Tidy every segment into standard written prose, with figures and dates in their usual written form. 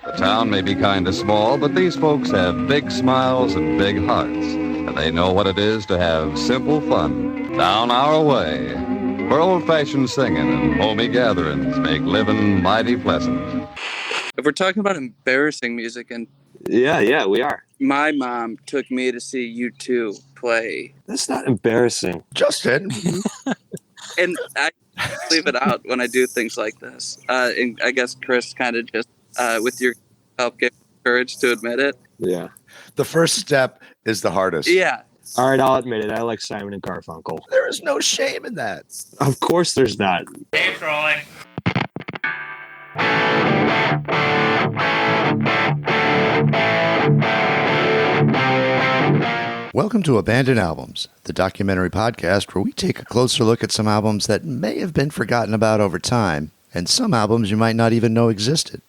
The town may be kind of small, but these folks have big smiles and big hearts, and they know what it is to have simple fun down our way, where old-fashioned singing and homey gatherings make living mighty pleasant. If we're talking about embarrassing music, and Yeah, we are. my mom took me to see U2 play, That's not embarrassing. Justin. and I leave it out when I do things like this. And I guess Chris kind of just, with your help, gave me courage to admit it. Yeah. The first step is the hardest. Yeah. All right, I'll admit it. I like Simon and Garfunkel. There is no shame in that. Of course there's not. Tape's rolling. Welcome to Abandoned Albums, the documentary podcast where we take a closer look at some albums that may have been forgotten about over time, and some albums you might not even know existed.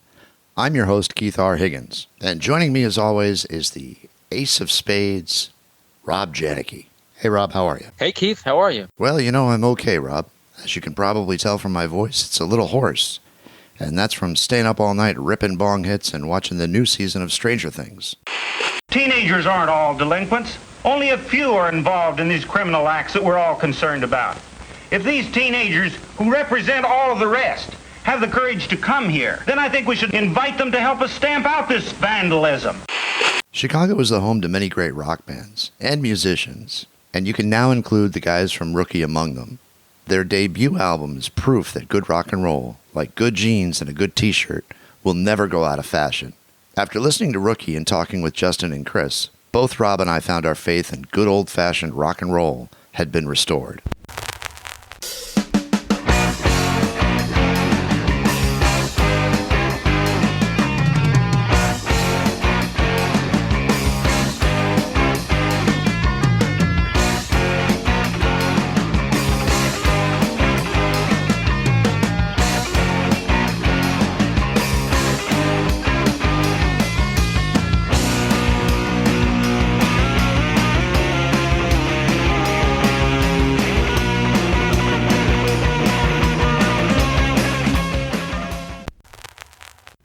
I'm your host, Keith R. Higgins, and joining me as always is the ace of spades, Rob Janicki. Hey, Rob, how are you? Hey, Keith, how are you? Well, you know, I'm okay, Rob. As you can probably tell from my voice, it's a little hoarse. And that's from staying up all night ripping bong hits and watching the new season of Stranger Things. Teenagers aren't all delinquents. Only a few are involved in these criminal acts that we're all concerned about. If these teenagers, who represent all of the rest, have the courage to come here, then I think we should invite them to help us stamp out this vandalism. Chicago is the home to many great rock bands and musicians, and you can now include the guys from Rookie among them. Their debut album is proof that good rock and roll, like good jeans and a good t-shirt, will never go out of fashion. After listening to Rookie and talking with Justin and Chris, both Rob and I found our faith in good old-fashioned rock and roll had been restored.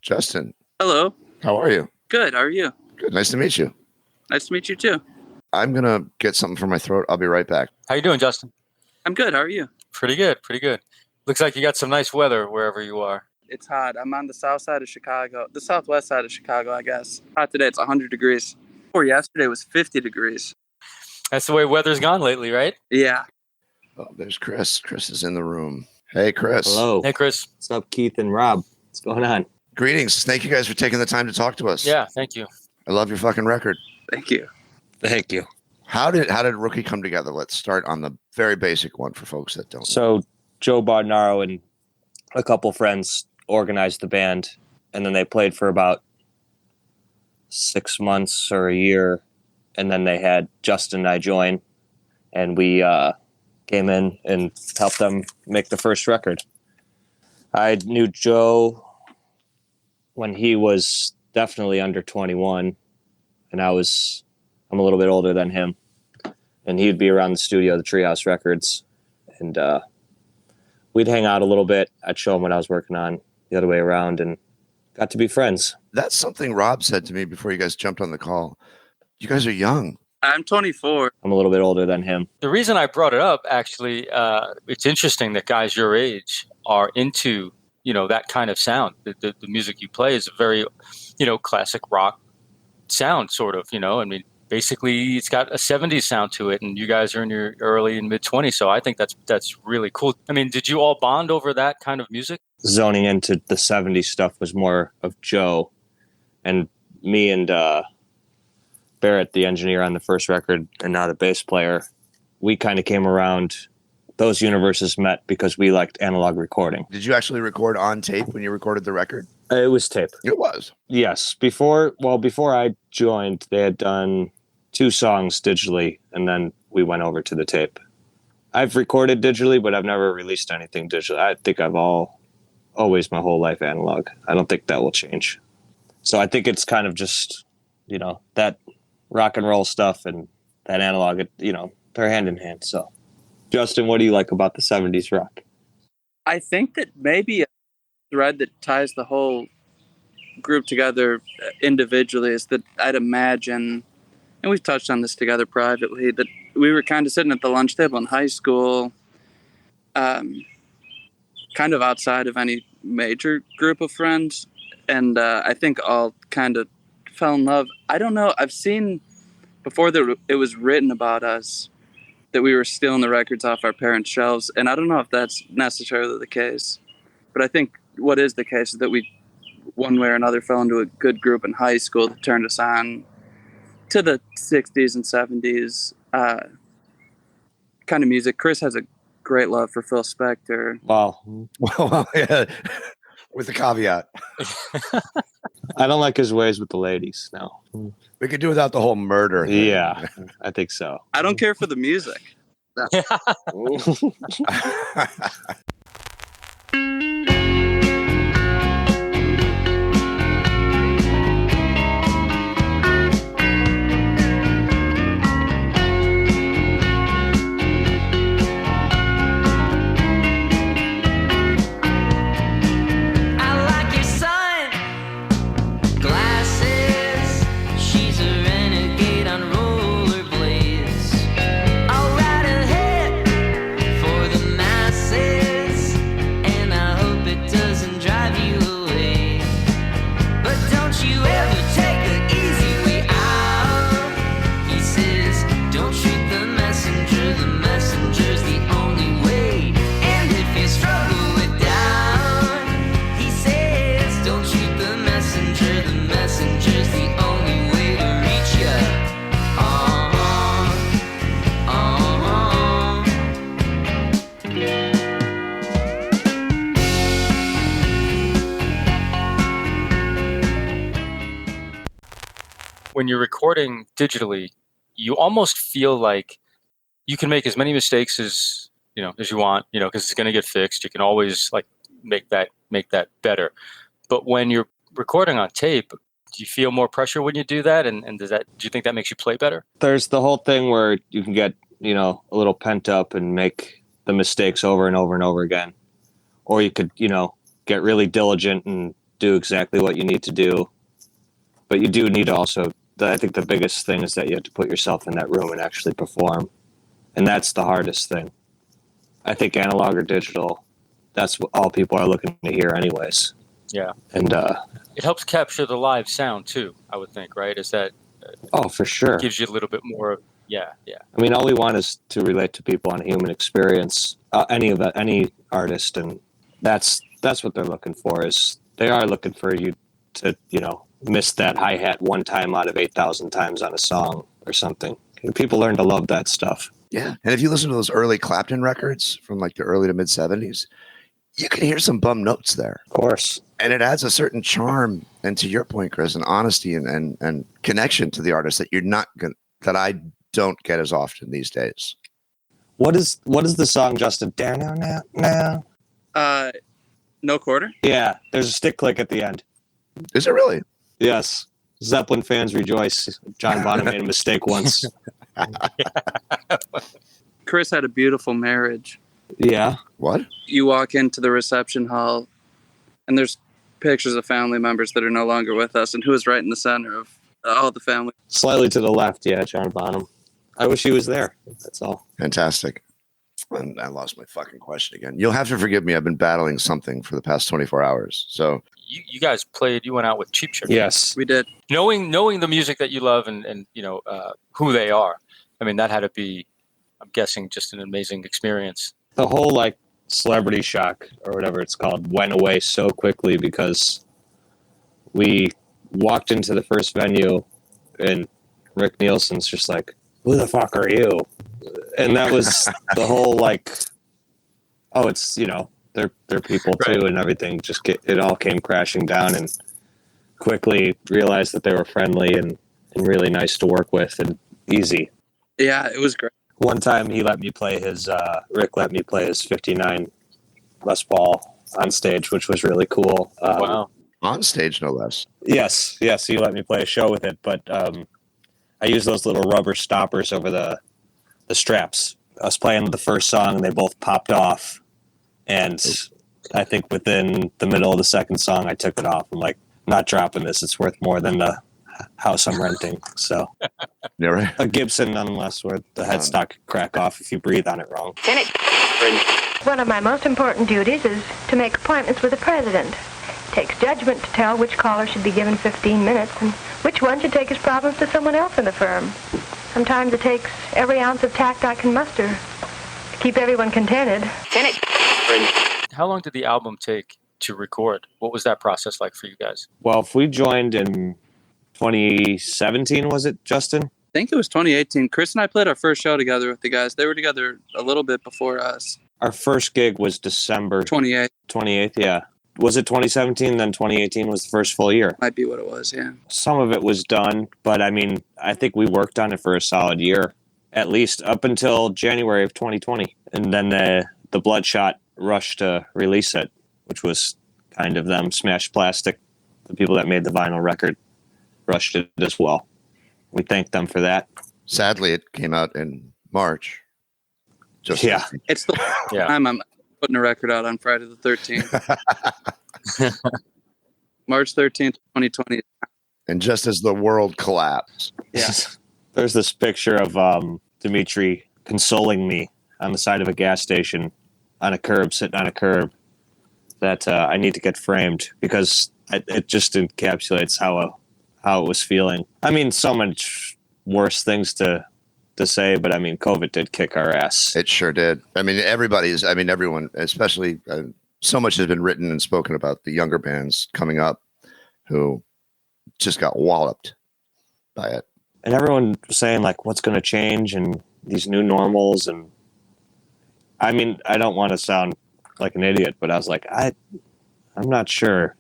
Justin, Hello. how are you? Good. How are you? Good, nice to meet you. Nice to meet you, too. I'm going to get something from my throat. I'll be right back. How you doing, Justin? I'm good. How are you? Pretty good. Looks like you got some nice weather wherever you are. It's hot. I'm on the south side of Chicago, the southwest side of Chicago, I guess. Hot today. It's 100 degrees. Or yesterday was 50 degrees. That's the way weather's gone lately, right? Yeah. Oh, there's Chris. Chris is in the room. Hey, Chris. Hello. Hey, Chris. What's up, Keith and Rob? What's going on? Greetings. Thank you guys for taking the time to talk to us. Yeah, thank you. I love your fucking record. Thank you. Thank you. How did Rookie come together? Let's start on the very basic one for folks that don't. So Joe Bardnaro and a couple friends organized the band, and then they played for about 6 months or a year, and then they had Justin and I join, and we came in and helped them make the first record. I knew Joe when he was definitely under 21, and I'm a little bit older than him, and he'd be around the studio, the Treehouse Records, and we'd hang out a little bit. I'd show him what I was working on, the other way around, and got to be friends. That's something Rob said to me before you guys jumped on the call. You guys are young. I'm 24. I'm a little bit older than him. The reason I brought it up, actually, it's interesting that guys your age are into, that kind of sound. The music you play is a very, classic rock sound, sort of, basically it's got a 70s sound to it, and you guys are in your early and mid 20s. So I think that's really cool. I mean, did you all bond over that kind of music? Zoning into the 70s stuff was more of Joe, and me and Barrett, the engineer on the first record and now the bass player, we kind of came around. Those universes met because we liked analog recording. Did you actually record on tape when you recorded the record? It was tape. It was. Yes. Before I joined, they had done 2 songs digitally, and then we went over to the tape. I've recorded digitally, but I've never released anything digitally. I think I've always my whole life analog. I don't think that will change. So I think it's kind of just, that rock and roll stuff and that analog, they're hand in hand. So, Justin, what do you like about the 70s rock? I think that maybe a thread that ties the whole group together individually is that I'd imagine, and we've touched on this together privately, that we were kind of sitting at the lunch table in high school, kind of outside of any major group of friends, and I think all kind of fell in love. I don't know. I've seen before that it was written about us that we were stealing the records off our parents' shelves, and I don't know if that's necessarily the case, but I think what is the case is that we, one way or another, fell into a good group in high school that turned us on to the 60s and 70s kind of music. Chris has a great love for Phil Spector. Wow. Well, yeah, with the caveat. I don't like his ways with the ladies. No. We could do without the whole murder thing. Yeah, I think so. I don't care for the music. When you're recording digitally, you almost feel like you can make as many mistakes as you want, because it's going to get fixed. You can always like make that better. But when you're recording on tape, do you feel more pressure when you do that? And do you think that makes you play better? There's the whole thing where you can get, a little pent up and make the mistakes over and over and over again. Or you could, get really diligent and do exactly what you need to do. But you do need to also, I think the biggest thing is that you have to put yourself in that room and actually perform. And that's the hardest thing. I think analog or digital, that's what all people are looking to hear anyways. Yeah. And it helps capture the live sound too, I would think, right? Is that oh, for sure. Gives you a little bit more yeah. I mean, all we want is to relate to people on a human experience, any artist, and that's what they're looking for. Is they are looking for you to, miss that hi-hat one time out of 8,000 times on a song or something. And people learn to love that stuff. Yeah. And if you listen to those early Clapton records from like the early to mid 70s, you can hear some bum notes there. Of course. And it adds a certain charm, and to your point, Chris, and honesty and connection to the artist that I don't get as often these days. What is the song, Justin? Down now. No Quarter? Yeah, there's a stick click at the end. Is it really? Yes. Zeppelin fans rejoice. John Bonham made a mistake once. Chris had a beautiful marriage. Yeah. What? You walk into the reception hall, and there's pictures of family members that are no longer with us, and who is right in the center of all the family? Slightly to the left, yeah, John Bonham. I wish he was there. That's all. Fantastic. And I lost my fucking question again. You'll have to forgive me. I've been battling something for the past 24 hours. So you guys you went out with Cheap Trick. Yes, we did. Knowing the music that you love and who they are. I mean, that had to be, I'm guessing, just an amazing experience. The whole like celebrity shock or whatever it's called went away so quickly because we walked into the first venue and Rick Nielsen's just like, "Who the fuck are you?" And that was the whole like, oh, it's they're people too, right. And everything it all came crashing down, and quickly realized that they were friendly and really nice to work with and easy. Yeah, it was great. One time he let me play Rick let me play his 59 Les Paul on stage, which was really cool. Wow. On stage, no less. Yes, he let me play a show with it, but I used those little rubber stoppers over the straps. I was playing the first song and they both popped off, and I think within the middle of the second song I took it off. I'm like, not dropping this. It's worth more than the house I'm renting. So Yeah, right. a Gibson, nonetheless, where the headstock could crack off if you breathe on it wrong. One of my most important duties is to make appointments with the president. It takes judgment to tell which caller should be given 15 minutes and which one should take his problems to someone else in the firm. Sometimes it takes every ounce of tact I can muster to keep everyone contented. How long did the album take to record? What was that process like for you guys? Well, if we joined in 2017, was it, Justin? I think it was 2018. Chris and I played our first show together with the guys. They were together a little bit before us. Our first gig was December 28th. Yeah. Was it 2017? Then 2018 was the first full year. Might be what it was, yeah. Some of it was done, but I mean, I think we worked on it for a solid year, at least up until January of 2020. And then the Bloodshot rushed to release it, which was kind of them. Smash Plastic, the people that made the vinyl record, rushed it as well. We thank them for that. Sadly, it came out in March. Yeah. It's the time I'm putting a record out on Friday the 13th. March 13th, 2020. And just as the world collapsed. Yeah. There's this picture of Dimitri consoling me on the side of a gas station on a curb, sitting on a curb, that I need to get framed because it just encapsulates how it was feeling. I mean, so much worse things to say, but I mean, COVID did kick our ass. It sure did. I mean, everyone, especially so much has been written and spoken about the younger bands coming up who just got walloped by it. And everyone was saying, like, what's going to change and these new normals. And I mean, I don't want to sound like an idiot, but I was like, I'm not sure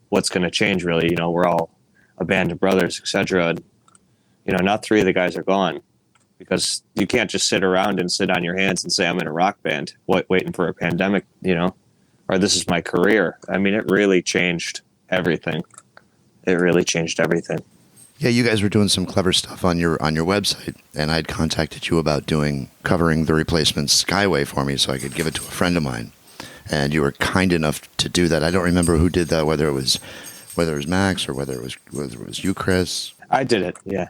what's going to change, really. You know, we're all a band of brothers, etc. And, you know, now 3 of the guys are gone. Because you can't just sit around and sit on your hands and say, I'm in a rock band, waiting for a pandemic, you know, or this is my career. I mean, it really changed everything. It really changed everything. Yeah, you guys were doing some clever stuff on your website, and I'd contacted you about covering the Replacement's Skyway for me so I could give it to a friend of mine. And you were kind enough to do that. I don't remember who did that, whether it was Max or whether it was you, Chris. I did it, yeah.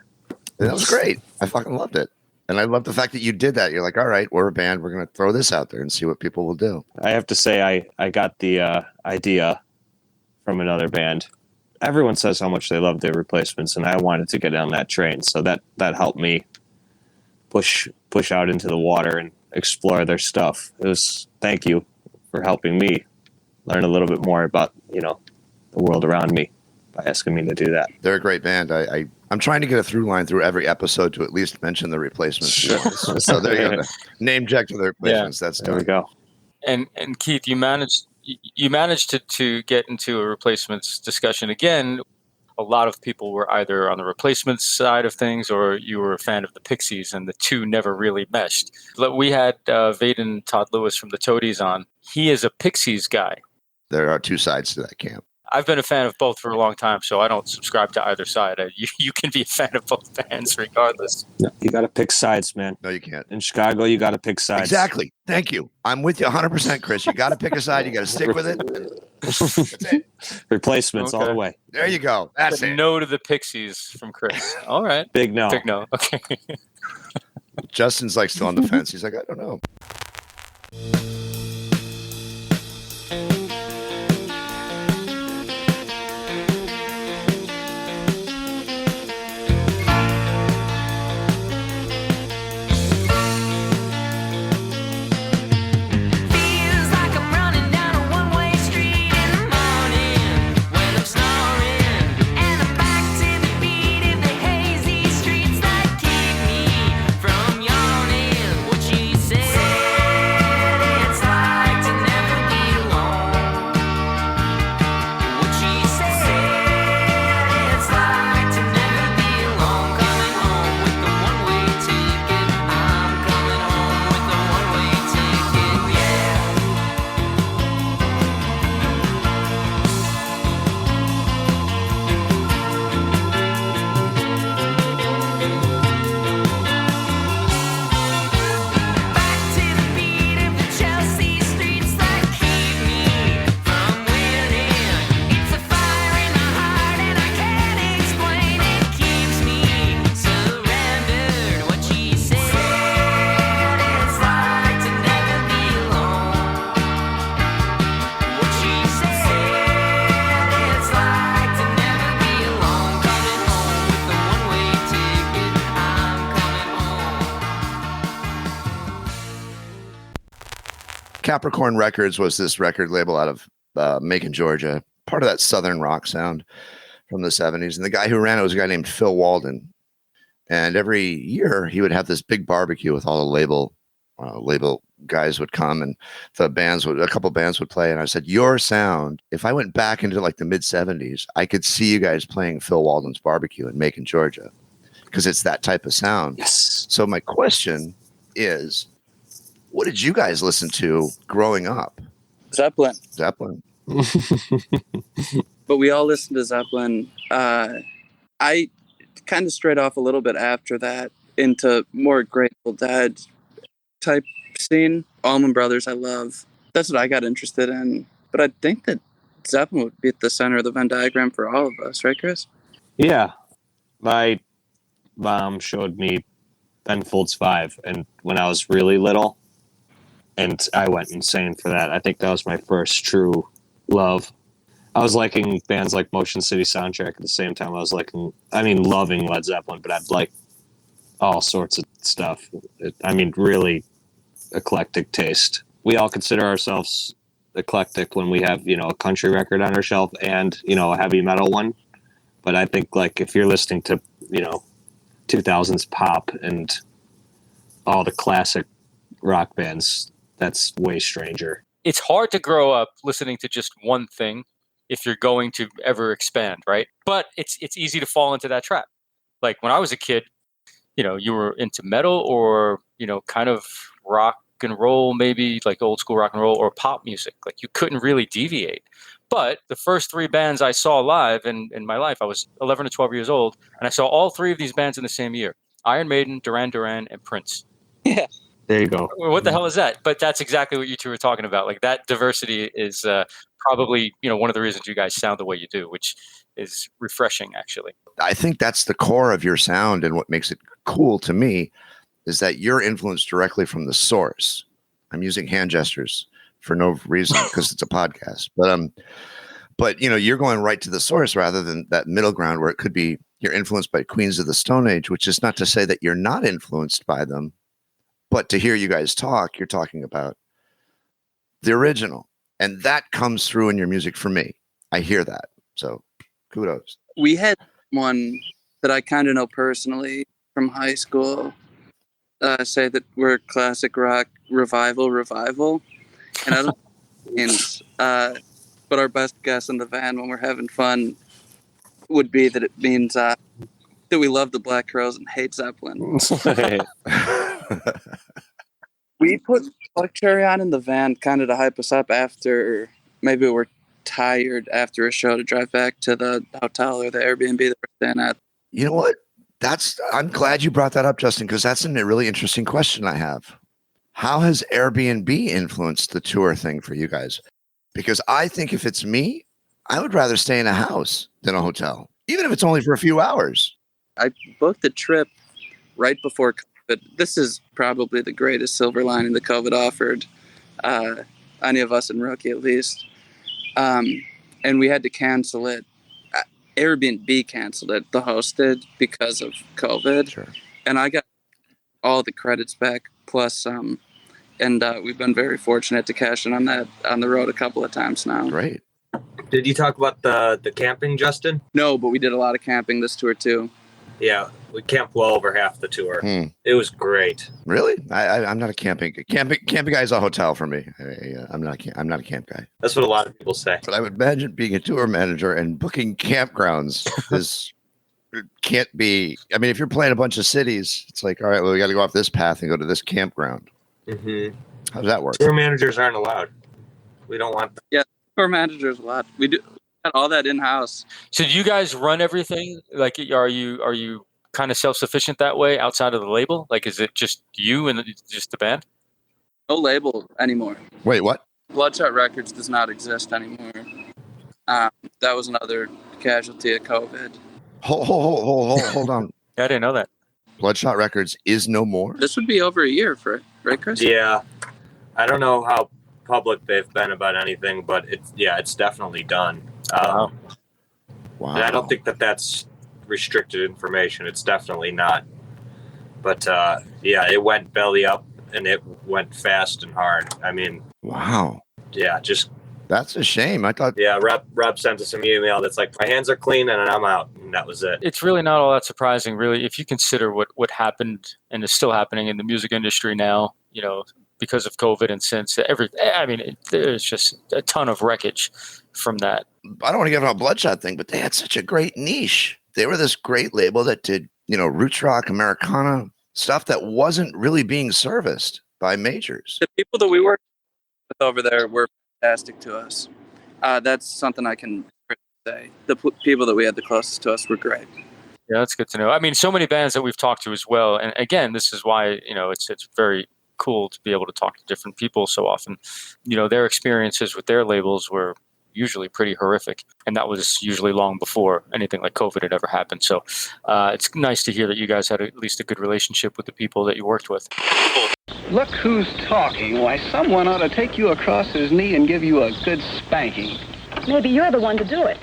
That was great. I fucking loved it. And I love the fact that you did that. You're like, all right, we're a band. We're going to throw this out there and see what people will do. I have to say, I got the idea from another band. Everyone says how much they love their Replacements, and I wanted to get on that train. So that helped me push out into the water and explore their stuff. It was, thank you for helping me learn a little bit more about, you know, the world around me by asking me to do that. They're a great band. I'm trying to get a through line through every episode to at least mention the Replacements. Sure. So there you go. Name check to the Replacements. Yeah. That's There we go. And Keith, you managed to get into a Replacements discussion again. A lot of people were either on the Replacements side of things or you were a fan of the Pixies, and the two never really meshed. We had Vaden Todd Lewis from the Toadies on. He is a Pixies guy. There are 2 sides to that camp. I've been a fan of both for a long time, so I don't subscribe to either side. You can be a fan of both bands regardless. You got to pick sides, man. No, you can't. In Chicago, you got to pick sides. Exactly. Thank you. I'm with you 100%, Chris. You got to pick a side. You got to stick with it. That's it. Replacements all the way. There you go. That's it. No to the Pixies from Chris. All right. Big no. Big no. Okay. Justin's like still on the fence. He's like, I don't know. From yawning, what she said, it's Capricorn Records was this record label out of Macon, Georgia, part of that southern rock sound from the 70s. And the guy who ran it was a guy named Phil Walden. And every year he would have this big barbecue with all the label guys would come, and a couple bands would play. And I said, your sound, if I went back into like the mid 70s, I could see you guys playing Phil Walden's barbecue in Macon, Georgia, because it's that type of sound. Yes. So my question is, what did you guys listen to growing up? Zeppelin. But we all listened to Zeppelin. I kind of strayed off a little bit after that into more Grateful Dead type scene. Allman Brothers I love. That's what I got interested in. But I think that Zeppelin would be at the center of the Venn diagram for all of us, right, Chris? Yeah. My mom showed me Ben Folds 5, and when I was really little, and I went insane for that. I think that was my first true love. I was liking bands like Motion City Soundtrack at the same time. I was loving Led Zeppelin, but I'd like all sorts of stuff. Really eclectic taste. We all consider ourselves eclectic when we have, a country record on our shelf and, a heavy metal one. But I think, like, if you're listening to, 2000s pop and all the classic rock bands, that's way stranger. It's hard to grow up listening to just one thing if you're going to ever expand, right? But it's easy to fall into that trap. Like when I was a kid, you were into metal or, kind of rock and roll, maybe like old school rock and roll or pop music. Like you couldn't really deviate. But the first 3 bands I saw live in my life, I was 11 to 12 years old, and I saw all 3 of these bands in the same year. Iron Maiden, Duran Duran, and Prince. Yeah. There you go. What the hell is that? But that's exactly what you two were talking about. Like that diversity is probably, one of the reasons you guys sound the way you do, which is refreshing, actually. I think that's the core of your sound, and what makes it cool to me is that you're influenced directly from the source. I'm using hand gestures for no reason because it's a podcast, but you're going right to the source rather than that middle ground where it could be you're influenced by Queens of the Stone Age, which is not to say that you're not influenced by them, but to hear you guys talk, you're talking about the original, and that comes through in your music for me. I hear that, so kudos. We had one that I kind of know personally from high school say that we're classic rock revival, and I don't know what it means, but our best guess in the van when we're having fun would be that it means that we love the Black Crowes and hate Zeppelin. We put Black Cherry on in the van kind of to hype us up after maybe we're tired after a show to drive back to the hotel or the Airbnb that we're staying at. You know what? I'm glad you brought that up, Justin, because that's a really interesting question I have. How has Airbnb influenced the tour thing for you guys? Because I think if it's me, I would rather stay in a house than a hotel, even if it's only for a few hours. I booked a trip right before COVID. This is probably the greatest silver lining that COVID offered any of us in Rookie, at least. And we had to cancel it. Airbnb canceled it, the host did, because of COVID. Sure. And I got all the credits back, plus some. And we've been very fortunate to cash in on that on the road a couple of times now. Great. Did you talk about the camping, Justin? No, but we did a lot of camping this tour too. Yeah, we camped well over half the tour. It was great. Really? I'm not a camping guy is a hotel for me. I'm not a camp guy. That's what a lot of people say. But I would imagine being a tour manager and booking campgrounds can't be. I mean, if you're playing a bunch of cities, it's like, all right, well, we got to go off this path and go to this campground. Mm-hmm. How does that work? Tour managers aren't allowed. We don't want them. Yeah, tour managers a lot. We do all that in house. So do you guys run everything? Like, are you kind of self-sufficient that way outside of the label? Like, is it just you and just the band? No label anymore. Wait, what? Bloodshot Records does not exist anymore. That was another casualty of COVID. Hold on. Yeah, I didn't know that. Bloodshot Records is no more? This would be over a year for it, right, Chris? Yeah. I don't know how public they've been about anything, but it's definitely done. Wow. And I don't think that's restricted information. It's definitely not. But it went belly up and it went fast and hard. I mean, Wow. Yeah, just That's a shame. I thought. yeah. Rep sent us an email that's like, my hands are clean and I'm out, and that was it. It's really not all that surprising, really, if you consider what happened and is still happening in the music industry now. Because of COVID and since there's just a ton of wreckage from that. I don't want to get on a Bloodshot thing, but they had such a great niche. They were this great label that did, roots rock, Americana stuff that wasn't really being serviced by majors. The people that we worked with over there were fantastic to us. That's something I can say. The people that we had the closest to us were great. Yeah, that's good to know. I mean, so many bands that we've talked to as well. And again, this is why, it's very cool to be able to talk to different people so often. Their experiences with their labels were usually pretty horrific. And that was usually long before anything like COVID had ever happened. So it's nice to hear that you guys had at least a good relationship with the people that you worked with. Look who's talking. Why, someone ought to take you across his knee and give you a good spanking. Maybe you're the one to do it.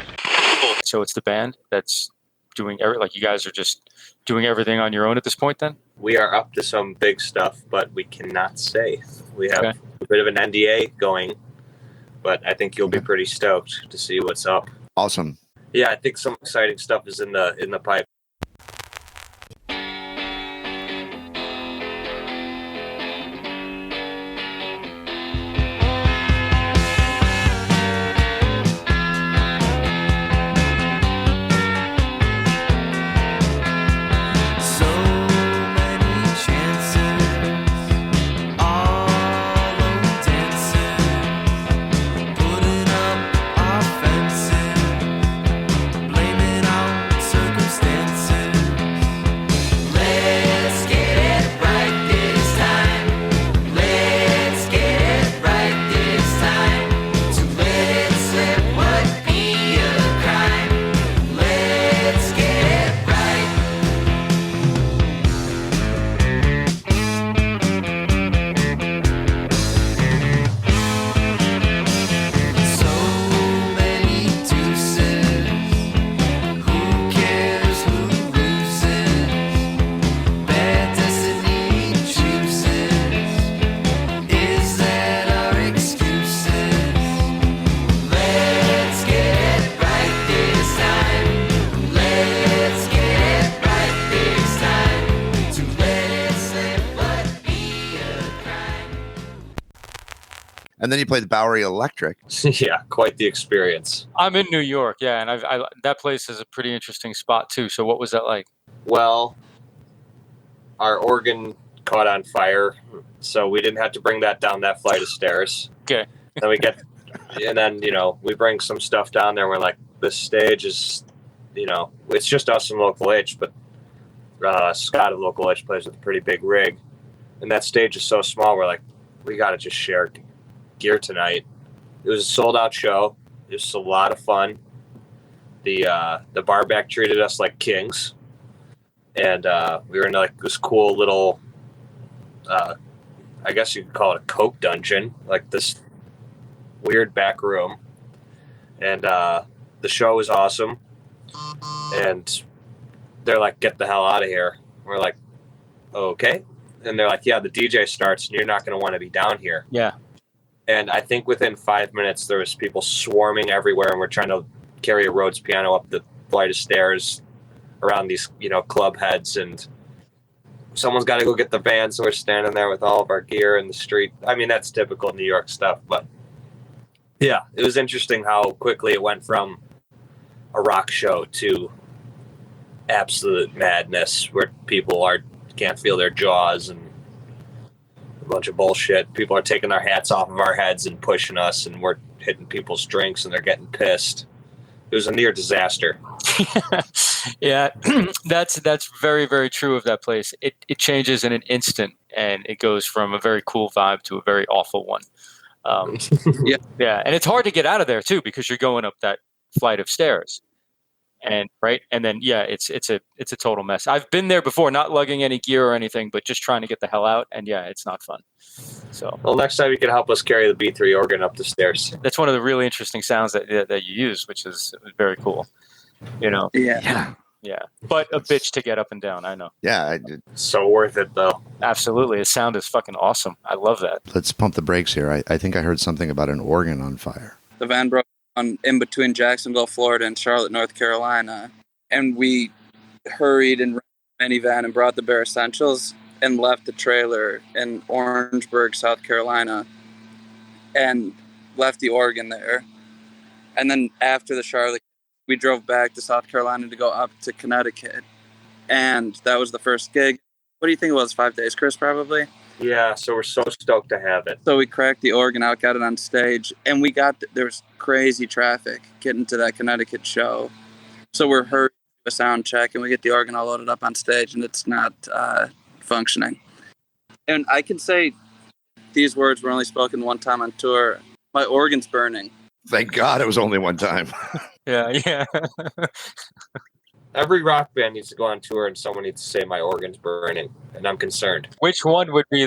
So it's the band that's doing you guys are just doing everything on your own at this point then? We are up to some big stuff, but we cannot say. We have a bit of an NDA going, but I think you'll be pretty stoked to see what's up. Awesome. Yeah, I think some exciting stuff is in the pipe. And then you played the Bowery Electric. Yeah, quite the experience. I'm in New York, yeah, and that place is a pretty interesting spot too. So what was that like? Well, our organ caught on fire, so we didn't have to bring that down that flight of stairs. Okay. And then we bring some stuff down there. And we're like, this stage is, it's just us and Local H, but Scott of Local H plays with a pretty big rig, and that stage is so small. We're like, we got to just share gear tonight. It was a sold out show. It was a lot of fun. The bar back treated us like kings, and we were in like this cool little I guess you could call it a coke dungeon, like this weird back room. And the show was awesome, and they're like, get the hell out of here. We're like, okay. And they're like, yeah, the DJ starts and you're not going to want to be down here. Yeah. And I think within 5 minutes, there was people swarming everywhere, and we're trying to carry a Rhodes piano up the flight of stairs around these, club heads, and someone's got to go get the van, so we're standing there with all of our gear in the street. I mean, that's typical New York stuff, but yeah, it was interesting how quickly it went from a rock show to absolute madness, where people can't feel their jaws and a bunch of bullshit. People are taking their hats off of our heads and pushing us, and we're hitting people's drinks and they're getting pissed. It was a near disaster. Yeah, that's very, very true of that place. It changes in an instant, and it goes from a very cool vibe to a very awful one. Yeah, and it's hard to get out of there too, because you're going up that flight of stairs, and then it's a total mess. I've been there before, not lugging any gear or anything, but just trying to get the hell out, and yeah, it's not fun. So, well, next time you can help us carry the B3 organ up the stairs. That's one of the really interesting sounds that you use, which is very cool. Yeah. Yeah, but a bitch to get up and down. I know. Yeah, I did. So worth it though. Absolutely, his sound is fucking awesome. I love that. Let's pump the brakes here. I think I heard something about an organ on fire. The van broke down in between Jacksonville, Florida, and Charlotte, North Carolina, and we hurried and rented a minivan and brought the bare essentials and left the trailer in Orangeburg, South Carolina, and left the organ there. And then after the Charlotte, we drove back to South Carolina to go up to Connecticut, and that was the first gig. What do you think it was? 5 days, Chris, probably? Yeah, so we're so stoked to have it. So we cracked the organ out, got it on stage, and there was crazy traffic getting to that Connecticut show. So we're hurrying to a sound check, and we get the organ all loaded up on stage, and it's not functioning. And I can say these words were only spoken one time on tour. My organ's burning. Thank God it was only one time. Yeah. Every rock band needs to go on tour and someone needs to say my organ's burning, and I'm concerned. Which one would be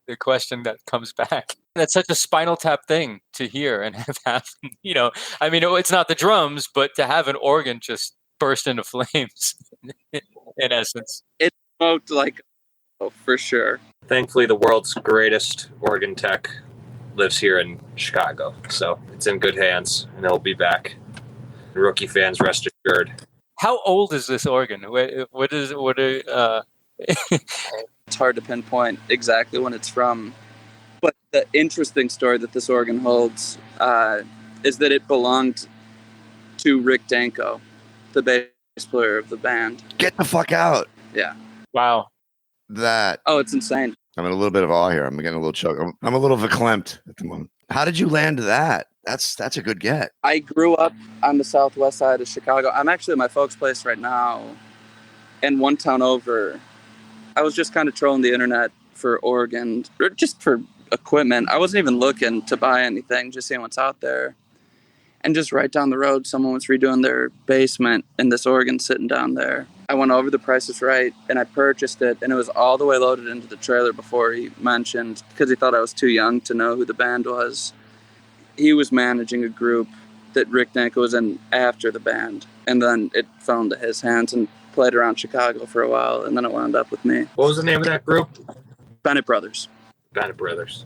the question that comes back? That's such a Spinal Tap thing to hear and have happen. I mean, it's not the drums, but to have an organ just burst into flames, in essence. It smoked like, for sure. Thankfully, the world's greatest organ tech lives here in Chicago, so it's in good hands, and it'll be back. Rookie fans, rest assured. How old is this organ? It's hard to pinpoint exactly when it's from, but the interesting story that this organ holds is that it belonged to Rick Danko, the bass player of the band. Get the fuck out. Yeah. Wow. Oh, it's insane. I'm in a little bit of awe here. I'm getting a little choke. I'm a little verklempt at the moment. How did you land that? That's a good get. I grew up on the southwest side of Chicago. I'm actually at my folks' place right now. And one town over, I was just kind of trolling the internet for organs, or just for equipment. I wasn't even looking to buy anything, just seeing what's out there. And just right down the road, someone was redoing their basement and this organ sitting down there. I went over the Price is Right and I purchased it, and it was all the way loaded into the trailer before he mentioned, because he thought I was too young to know who the band was. He was managing a group that Rick Danko was in after the band, and then it fell into his hands and played around Chicago for a while, and then it wound up with me. What was the name of that group? Bennett Brothers. Bennett Brothers.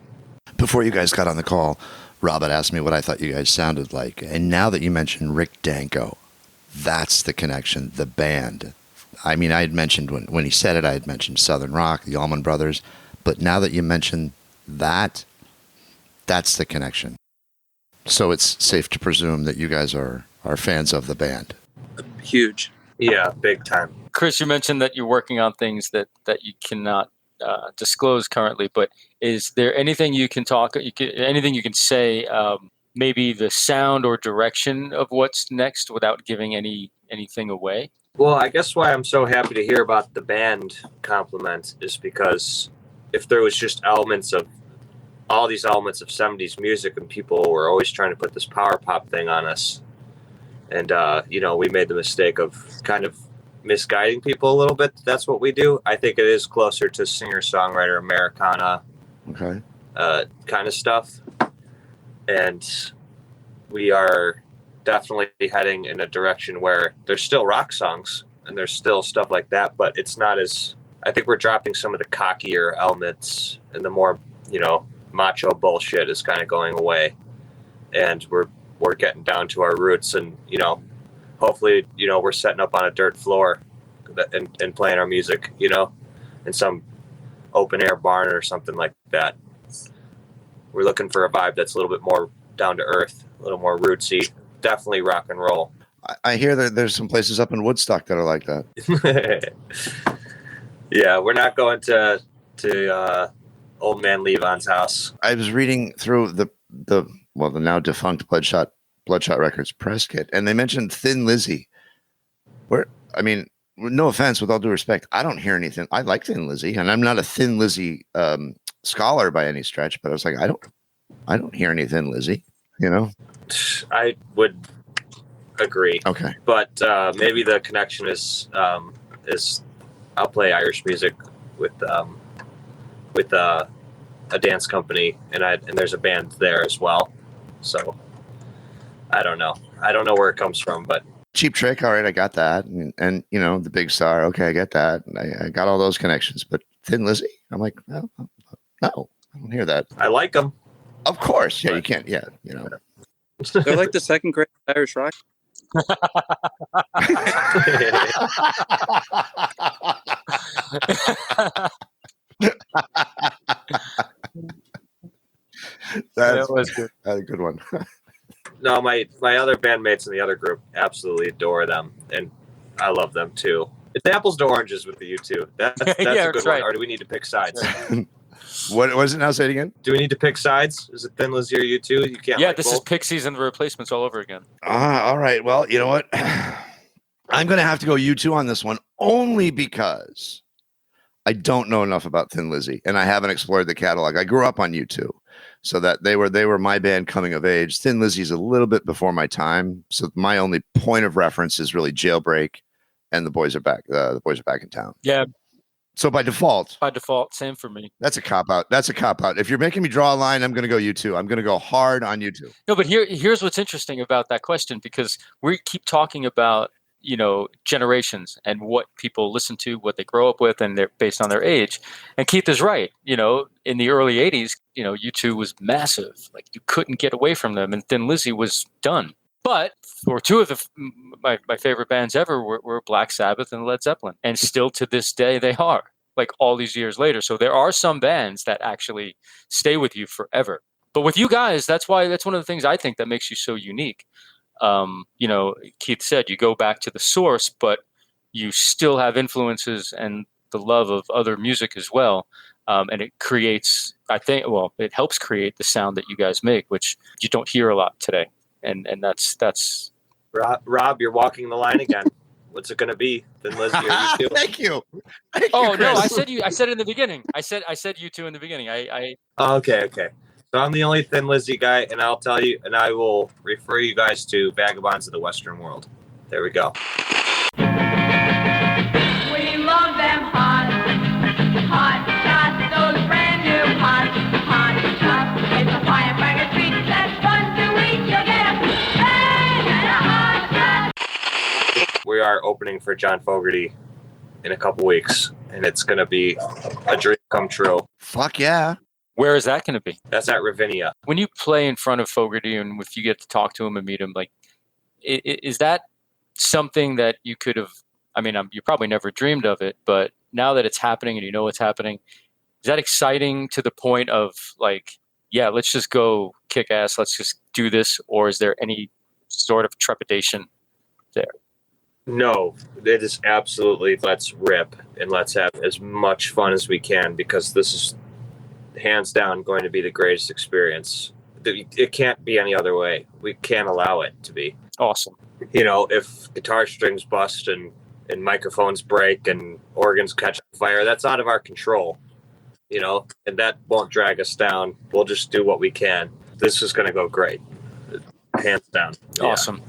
Before you guys got on the call, Rob had asked me what I thought you guys sounded like, and now that you mentioned Rick Danko, that's the connection, the band. I mean, I had mentioned when he said it, I had mentioned Southern Rock, the Allman Brothers, but now that you mentioned that, that's the connection. So it's safe to presume that you guys are fans of the band. Huge. Yeah, big time. Chris, you mentioned that you're working on things that you cannot disclose currently, but is there anything you can anything you can say, maybe the sound or direction of what's next without giving anything away? Well, I guess why I'm so happy to hear about the band compliment is because if there was just all these elements of 70s music, and people were always trying to put this power pop thing on us, and we made the mistake of kind of misguiding people a little bit. That's what we do. I think it is closer to singer-songwriter Americana kind of stuff, and we are definitely heading in a direction where there's still rock songs and there's still stuff like that, but it's not as, I think we're dropping some of the cockier elements, and the more macho bullshit is kind of going away, and we're getting down to our roots, and hopefully we're setting up on a dirt floor and playing our music in some open air barn or something like that. We're looking for a vibe that's a little bit more down to earth, a little more rootsy, definitely rock and roll. I hear that there's some places up in Woodstock that are like that. Yeah, we're not going to Old Man Levon's house. I was reading through the now defunct Bloodshot Records press kit, and they mentioned Thin Lizzy. No offense, with all due respect, I don't hear anything. I like Thin Lizzy, and I'm not a Thin Lizzy scholar by any stretch, but I was like, I don't hear any Thin Lizzy, I would agree. Okay. But maybe the connection is I'll play Irish music with a dance company, and there's a band there as well. So I don't know where it comes from, but Cheap Trick, all right, I got that. And you know, the Big Star, okay, I get that. And I got all those connections. But Thin Lizzy, I'm like, no, I don't hear that. I like them. Of course. Yeah, you can't. Yeah, you know. They're like the second great Irish rock. That was good. That's a good one. No, my other bandmates in the other group absolutely adore them, and I love them too. It's apples to oranges with the U2. That's Yeah, a good that's one. right. Or do we need to pick sides? What was it now? Say it again. Do we need to pick sides? Is it Thin Lizzy or U2? You can't. Yeah, like this both? is Pixies and the Replacements all over again. All right. Well, you know what? I'm going to have to go U2 on this one only because I don't know enough about Thin Lizzy and I haven't explored the catalog. I grew up on U2, so that they were my band coming of age. Thin Lizzy's a little bit before my time, so my only point of reference is really Jailbreak and The Boys Are Back. The Boys Are Back in Town. Yeah. So by default, Same for me. that's a cop out. That's a cop out. If you're making me draw a line, I'm going to go U2. I'm going to go hard on U2. No, but here's what's interesting about that question, because we keep talking about, you know, generations and what people listen to, what they grow up with, and they're based on their age. And Keith is right. You know, in the early 80s, you know, U2 was massive. Like, you couldn't get away from them, and Thin Lizzy was done. But for two of my favorite bands ever were Black Sabbath and Led Zeppelin. And still to this day, they are, like, all these years later. So there are some bands that actually stay with you forever. But with you guys, that's one of the things I think that makes you so unique. You know, Keith said you go back to the source, but you still have influences and the love of other music as well. And it creates, it helps create the sound that you guys make, which you don't hear a lot today. And that's Rob, you're walking the line again. What's it going to be? Thin Lizzy or U2? Thank you. Oh, no, Chris. I said it in the beginning. I said U2 in the beginning. Okay. So I'm the only Thin Lizzy guy, and I'll tell you, and I will refer you guys to Vagabonds of the Western World. There we go. We love them hot shots, those brand new hot shots. It's a firefighter treat that's fun to eat. You'll get a bang and a hot shot. We are opening for John Fogerty in a couple weeks, and it's going to be a dream come true. Fuck yeah. Where is that going to be? That's at Ravinia. When you play in front of Fogerty and if you get to talk to him and meet him, like, is that something that you could have, I mean, you probably never dreamed of it, but now that it's happening and you know it's happening, is that exciting to the point of, like, yeah, let's just go kick ass, let's just do this? Or is there any sort of trepidation there? No, it is absolutely let's rip and let's have as much fun as we can, because this is hands down going to be the greatest experience. It can't be any other way. We can't allow it to be. Awesome. You know, if guitar strings bust and microphones break and organs catch on fire, that's out of our control, you know, and that won't drag us down. We'll just do what we can. This is going to go great. Hands down. Awesome.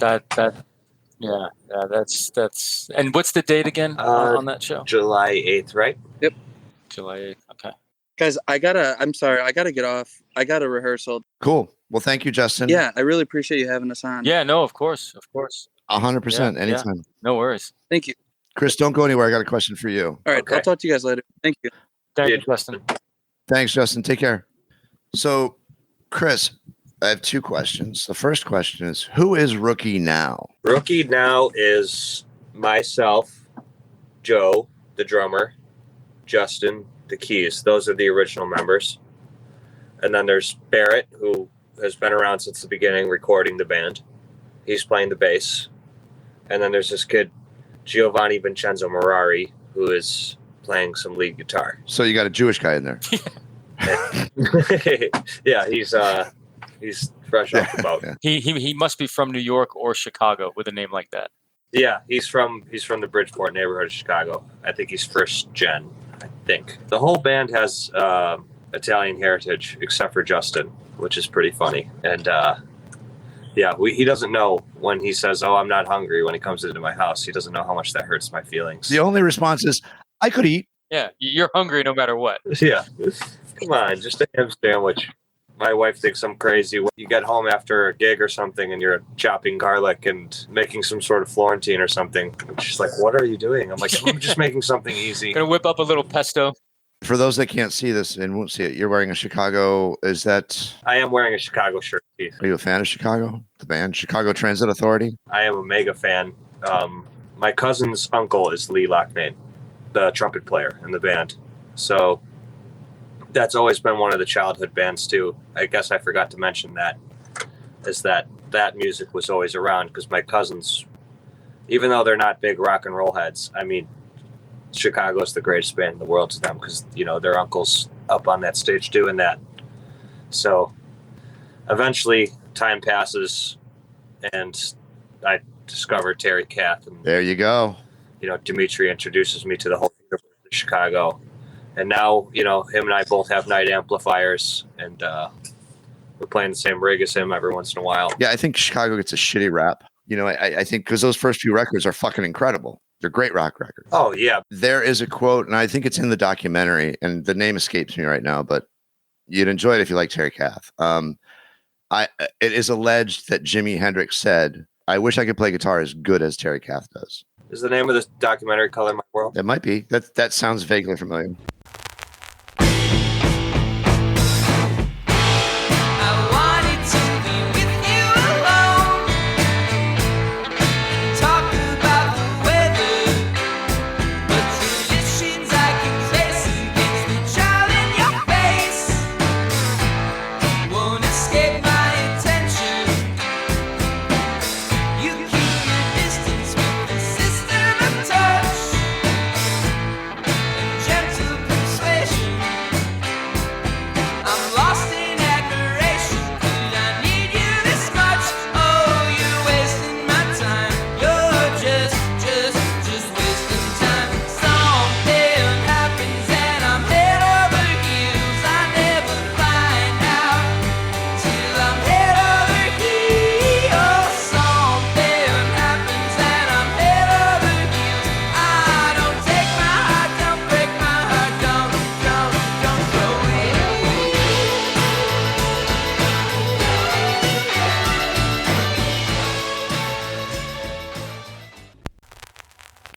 Yeah. That's, and what's the date again on that show? July 8th, right? Yep. July 8th. Okay. Guys, I'm sorry, I gotta get off. I got a rehearsal. Cool. Well, thank you, Justin. Yeah, I really appreciate you having us on. Yeah, no, of course. 100%. Yeah, anytime. yeah. No worries. Thank you. Chris, don't go anywhere. I got a question for you. All right, Okay. I'll talk to you guys later. Thank you. Thank you, Justin. Thanks, Justin. Take care. So, Chris, I have two questions. The first question is, who is Rookie now? Rookie now is myself, Joe, the drummer, Justin, the keys. Those are the original members. And then there's Barrett, who has been around since the beginning recording the band. He's playing the bass. And then there's this kid, Giovanni Vincenzo Morari, who is playing some lead guitar. So you got a Jewish guy in there. Yeah, he's fresh off the boat. Yeah. He must be from New York or Chicago with a name like that. Yeah, he's from the Bridgeport neighborhood of Chicago. I think he's first gen. I think the whole band has Italian heritage except for Justin, which is pretty funny. And he doesn't know when he says, "Oh, I'm not hungry," when he comes into my house. He doesn't know how much that hurts my feelings. The only response is, I could eat. Yeah, you're hungry no matter what. Yeah, come on, just a ham sandwich. My wife thinks I'm crazy. When you get home after a gig or something and you're chopping garlic and making some sort of Florentine or something, and she's like, "What are you doing?" I'm like, "I'm just making something easy." Gonna whip up a little pesto. For those that can't see this and won't see it, you're wearing a Chicago. Is that? I am wearing a Chicago shirt, Keith. Are you a fan of Chicago? The band Chicago Transit Authority? I am a mega fan. My cousin's uncle is Lee Lockman, the trumpet player in the band. So that's always been one of the childhood bands too. I guess I forgot to mention that, is that music was always around because my cousins, even though they're not big rock and roll heads, I mean, Chicago's the greatest band in the world to them because, you know, their uncle's up on that stage doing that. So eventually time passes and I discovered Terry Kath. And, there you go. You know, Dimitri introduces me to the whole universe of Chicago. And now, you know, him and I both have night amplifiers, and we're playing the same rig as him every once in a while. Yeah, I think Chicago gets a shitty rap. You know, I think because those first few records are fucking incredible. They're great rock records. Oh, yeah. There is a quote, and I think it's in the documentary, and the name escapes me right now, but you'd enjoy it if you like Terry Kath. It is alleged that Jimi Hendrix said, "I wish I could play guitar as good as Terry Kath does." Is the name of this documentary Color My World? It might be. That sounds vaguely familiar.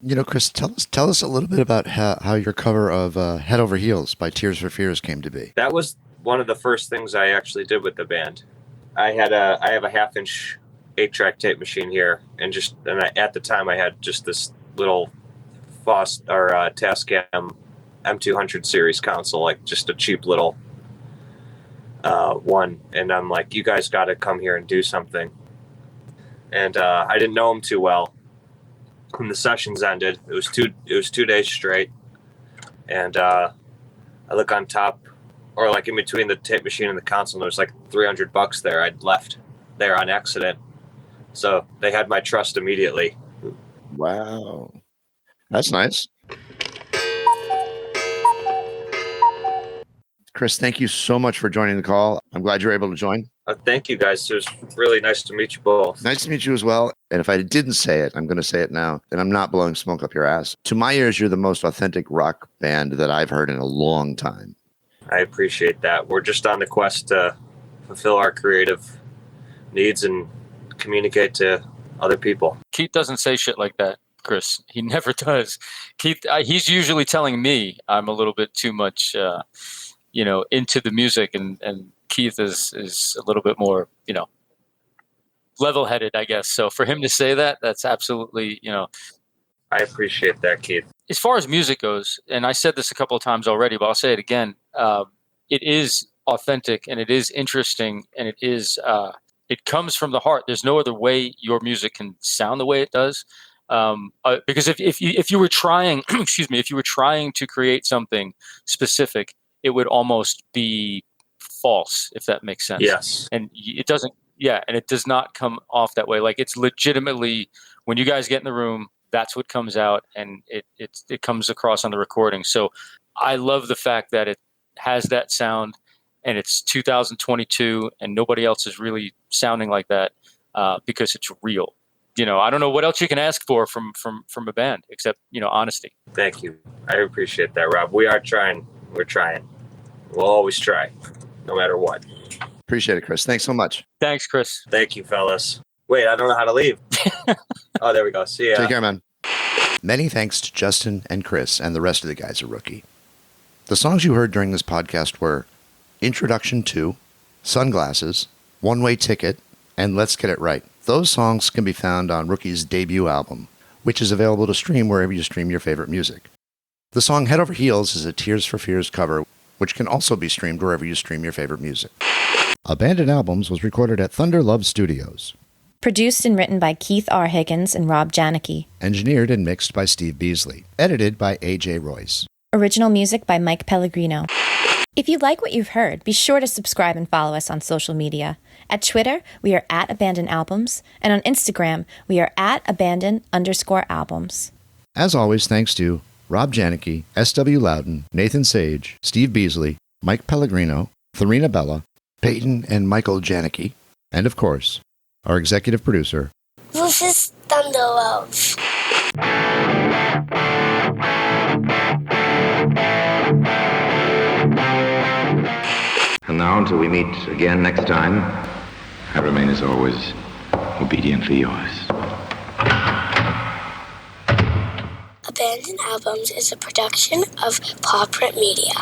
You know, Chris, tell us a little bit about how your cover of Head Over Heels by Tears for Fears came to be. That was one of the first things I actually did with the band. I have a 1/2-inch 8-track tape machine here, and at the time I had just this little Tascam M200 series console, like just a cheap little one. And I'm like, you guys got to come here and do something. And I didn't know them too well. When the sessions ended, it was 2 days straight, and I look on top, or like in between the tape machine and the console, and there was like $300 there. I'd left there on accident, so they had my trust immediately. Wow, that's nice. Chris, thank you so much for joining the call. I'm glad you're able to join. Thank you, guys. It was really nice to meet you both. Nice to meet you as well. And if I didn't say it, I'm going to say it now, and I'm not blowing smoke up your ass. To my ears, you're the most authentic rock band that I've heard in a long time. I appreciate that. We're just on the quest to fulfill our creative needs and communicate to other people. Keith doesn't say shit like that, Chris. He never does. Keith, he's usually telling me I'm a little bit too much, into the music, and Keith is a little bit more, level-headed, I guess. So for him to say that, that's absolutely, I appreciate that, Keith. As far as music goes, and I said this a couple of times already, but I'll say it again, it is authentic, and it is interesting, and it comes from the heart. There's no other way your music can sound the way it does. Because if you were trying, if you were trying to create something specific, it would almost be false, if that makes sense. Yes. And it doesn't, and it does not come off that way. Like, it's legitimately, when you guys get in the room, that's what comes out, and it comes across on the recording. So I love the fact that it has that sound, and it's 2022, and nobody else is really sounding like that, because it's real. I don't know what else you can ask for from a band except, honesty. Thank you. I appreciate that, Rob. We are trying. We're trying. We'll always try, no matter what. Appreciate it, Chris. Thanks so much. Thanks, Chris. Thank you, fellas. Wait, I don't know how to leave. Oh, there we go. See ya. Take care, man. Many thanks to Justin and Chris and the rest of the guys at Rookie. The songs you heard during this podcast were Introduction to, Sunglasses, One Way Ticket, and Let's Get It Right. Those songs can be found on Rookie's debut album, which is available to stream wherever you stream your favorite music. The song Head Over Heels is a Tears for Fears cover, which can also be streamed wherever you stream your favorite music. Abandoned Albums was recorded at Thunderlove Studios. Produced and written by Keith R. Higgins and Rob Janicki. Engineered and mixed by Steve Beasley. Edited by A.J. Royce. Original music by Mike Pellegrino. If you like what you've heard, be sure to subscribe and follow us on social media. At Twitter, we are at Abandoned Albums, and on Instagram, we are at Abandoned_albums. As always, thanks to Rob Janicki, S.W. Loudon, Nathan Sage, Steve Beasley, Mike Pellegrino, Farina Bella, Peyton and Michael Janicki, and of course, our executive producer, Rufus Thunderlove. And now, until we meet again next time, I remain as always obediently yours. Abandoned Albums is a production of Paw Print Media.